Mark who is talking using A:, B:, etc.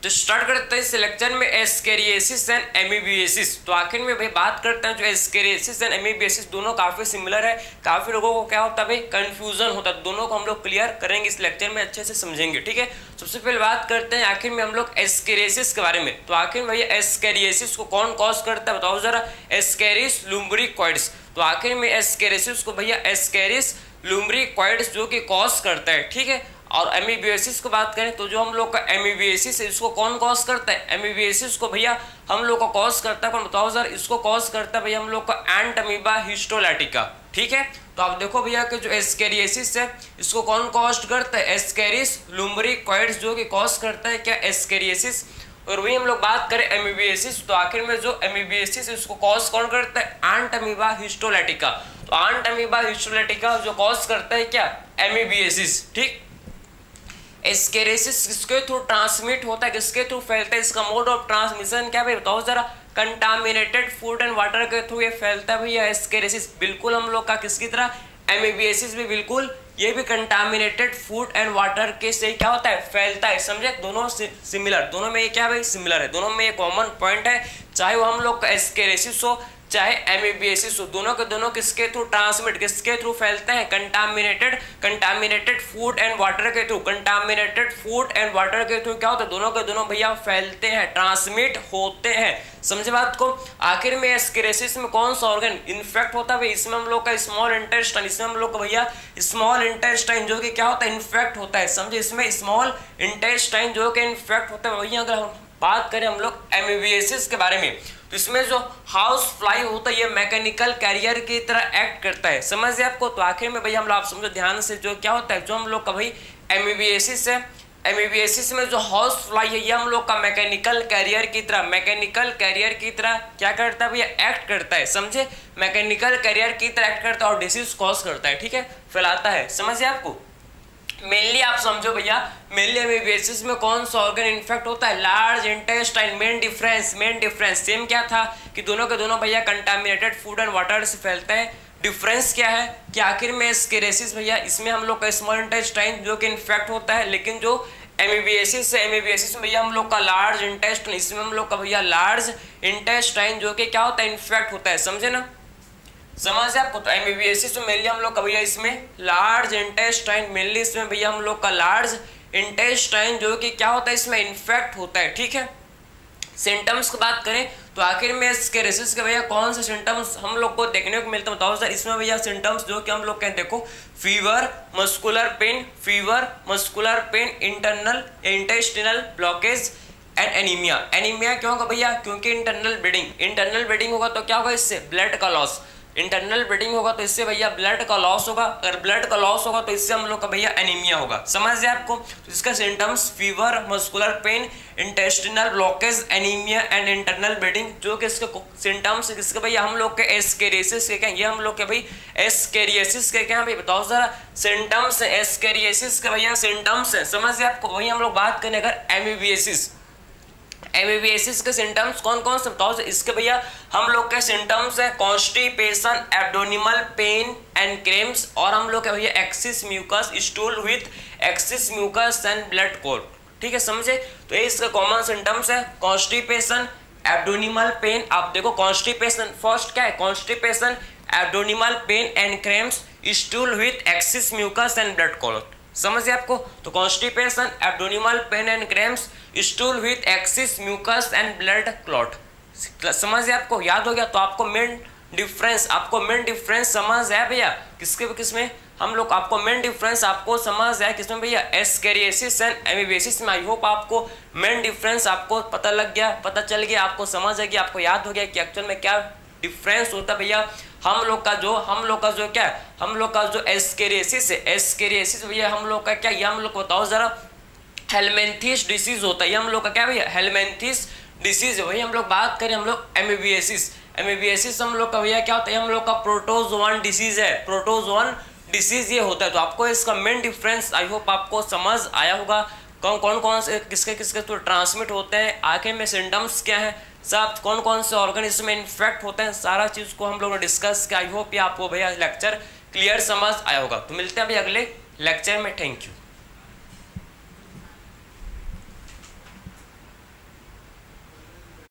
A: तो स्टार्ट करते हैं इस लेक्चर में एस्केरियासिस एंड एमीबियासिस। तो आखिर में भाई बात करते हैं जो एस्केरियासिस एंड एमीबियासिस दोनों काफी सिमिलर है। काफी लोगों को क्या होता है भाई कंफ्यूजन होता है, दोनों को हम लोग क्लियर करेंगे इस लेक्चर में, अच्छे से समझेंगे। ठीक है, सबसे पहले बात करते हैं आखिर में हम लोग एस्केरियासिस के बारे में। तो आखिर में भैया एस्केरियासिस को कौन कॉज करता है बताओ जरा, एस्केरिस लुम्ब्रिकॉइड्स। तो आखिर में एस्केरियासिस को भैया एस्केरिस लुम्ब्रिकॉइड्स जो कि कॉज करता है। ठीक है, और एमीबियासिस को बात करें तो जो हम लोग का एमीबियासिस है इसको कौन कॉज करता है, एमीबियासिस को भैया हम लोग को कॉज करता है कौन बताओ सर, इसको कॉज करता है भैया हम लोग का एंट अमीबा हिस्टोलैटिका। ठीक है, तो आप देखो भैया कि जो एस्केरियासिस है इसको कौन कॉज करता है, एस्केरिस लुम्ब्रिकॉइड्स जो कि कॉज करता है क्या, एस्केरियासिस। और वही हम लोग बात करें एमीबियासिस, तो आखिर में जो एमीबियासिस है उसको कॉज कौन करता है, एंट अमीबा हिस्टोलैटिका। तो एंट अमीबा हिस्टोलैटिका जो कॉज करता है क्या, एमीबियासिस। ठीक, एस्केरियासिस किसके थ्रू ट्रांसमिट होता है, किसके थ्रू फैलता है, इसका मोड ऑफ ट्रांसमिशन क्या भाई बताओ जरा, कंटामिनेटेड फूड एंड वाटर के थ्रू ये फैलता है भैया एस्केरियासिस। बिल्कुल हम लोग का किसकी तरह, एमीबियासिस भी बिल्कुल ये भी कंटामिनेटेड फूड एंड वाटर के से क्या होता है, फैलता है। समझे, दोनों सिमिलर, दोनों में ये क्या भाई सिमिलर है, दोनों में ये कॉमन पॉइंट है, चाहे वो हम लोग का एस्केरियासिस हो चाहे एमीबियासिस हो, दोनों के दोनों किसके थ्रू ट्रांसमिट, किसके थ्रू फैलते हैं, कंटामिनेटेड फूड एंड वाटर के through, contaminated food and water के थ्रू क्या होता है, दोनों के दोनों भैया फैलते हैं, ट्रांसमिट होते हैं। समझे बात को। आखिर में एस्केरियासिस में कौन सा ऑर्गन इन्फेक्ट होता है भाई, इसमें हम लोग का स्मॉल इंटेस्टाइन, इसमें हम लोग का भैया स्मॉल इंटेस्टाइन जो कि क्या होता है, इन्फेक्ट होता है। समझे, इसमें स्मॉल इंटेस्टाइन जो कि इन्फेक्ट होता है। वही अगर हम बात करें हम लोग एमीबियासिस के बारे में, तो इसमें जो हाउस फ्लाई होता है ये मैकेनिकल कैरियर की तरह एक्ट करता है। समझिए आपको। तो आखिर में भैया हम लोग आप समझो ध्यान से, जो क्या होता है, जो हम लोग का भाई एमीबियासिस है, एमीबियासिस में जो हाउस फ्लाई है ये हम लोग का मैकेनिकल कैरियर की तरह क्या करता है भैया, एक्ट करता है। समझे, मैकेनिकल कैरियर की तरह एक्ट करता है और डिसीज कॉज करता है। ठीक है, फैलाता है। समझिए आपको। मेनली आप समझो भैया, मेनली एमीबियासिस में कौन सा ऑर्गन इन्फेक्ट होता है, large intestine. Main difference same क्या था कि दोनों के दोनों भैया कंटामिनेटेड फूड एंड वाटर से फैलते हैं। डिफरेंस क्या है कि आखिर में एस्केरियासिस भैया इसमें हम लोग का स्मॉल इंटेस्टाइन जो कि इन्फेक्ट होता है, लेकिन जो एमीबियासिस है, एमीबियासिस में भैया हम लोग का लार्ज इंटेस्टाइन, इसमें हम लोग का भैया लार्ज इंटेस्टाइन जो कि क्या होता है, इन्फेक्ट होता है। समझे ना, समझ आपको। तो एमीबियासिस में मेनली हम लोग का भैया इसमें लार्ज इंटेस्टाइन, मेनली इसमें भैया हम लोग का लार्ज इंटेस्टाइन जो कि क्या होता है, इसमें इन्फेक्ट होता है। ठीक है, सिम्टम्स की बात करें तो आखिर में एस्केरियासिस के भैया कौन से सिम्टम्स हम लोग को देखने को मिलते हैं बताओ सर। इसमें भैया सिम्टम्स जो कि हम लोग कहते हैं, देखो, fever, muscular pain, internal intestinal blockage and anaemia. Anaemia क्यों होगा भैया, क्योंकि इंटरनल ब्लीडिंग होगा तो क्या होगा, इससे ब्लड का लॉस, इंटरनल ब्लीडिंग होगा तो इससे भैया ब्लड का लॉस होगा, अगर ब्लड का लॉस होगा तो इससे हम लोग का भैया एनीमिया होगा। समझ गए आपको। तो इसका symptoms fever, muscular pain, intestinal blockage, anaemia and internal bleeding, जो कि इसके सिम्टम्स किसके भैया हम लोग के एस्केरियासिस के क्या, ये हम लोग के भाई एस्केरियासिस के क्या भाई बताओ जरा, सिम्टम्स है एस्केरियासिस के भैया सिम्टम्स है। समझ गए आपको। वही हम लोग बात करें अगर एमीबियासिस के सिम्टम्स कौन कौन से बताओ। इसके भैया हम लोग के सिम्टम्स है constipation, abdominal pain and cramps, और हम लोग के भैया excess mucus stool with excess mucus and blood clot. ठीक है, समझे। तो ये इसका कॉमन सिम्टम्स है कॉन्स्टिपेशन, एब्डोमिनल पेन। आप देखो कॉन्स्टिपेशन फर्स्ट क्या है, constipation, abdominal pain and cramps, stool with excess mucus and blood clot. समझिए आपको। तो constipation, abdominal pain and cramps, stool with excess mucus and blood clot. समझिए आपको, याद हो गया। तो आपको मेन डिफरेंस समझ है भैया किसमें हम लोग, आपको मेन डिफरेंस आपको समझ है किसमें भैया, एस्केरियासिस एंड एमीबियासिस में। आई होप आपको मेन डिफरेंस आपको पता चल गया, आपको समझ है कि आपको याद हो गया कि एक्चुअल में क्या डिफरेंस होता है भैया हम लोग का जो एस्केरियासिस है, एस्केरियासिस भैया हम लोग का क्या, ये हम लोग बताओ जरा, हेलमिंथिस डिसीज होता है। ये हम लोग का क्या भैया, हेलमिंथिस डिसीज है। वही हम लोग बात करें हम लोग एमीबियासिस हम लोग का भैया क्या होता है, हम लोग का प्रोटोजोआन डिसीज है, प्रोटोजोआन डिसीज ये होता है। तो आपको इसका मेन डिफरेंस आई होप आपको समझ आया होगा, कौन से किसके तो ट्रांसमिट होते हैं, आखिर में सिम्टम्स क्या है, सब कौन से ऑर्गन इसमें इन्फेक्ट होते हैं, सारा चीज़ को हम लोग ने डिस्कस किया। आई होप ये आपको भैया लेक्चर क्लियर समझ आया होगा। तो मिलते हैं अभी अगले लेक्चर में। Thank you.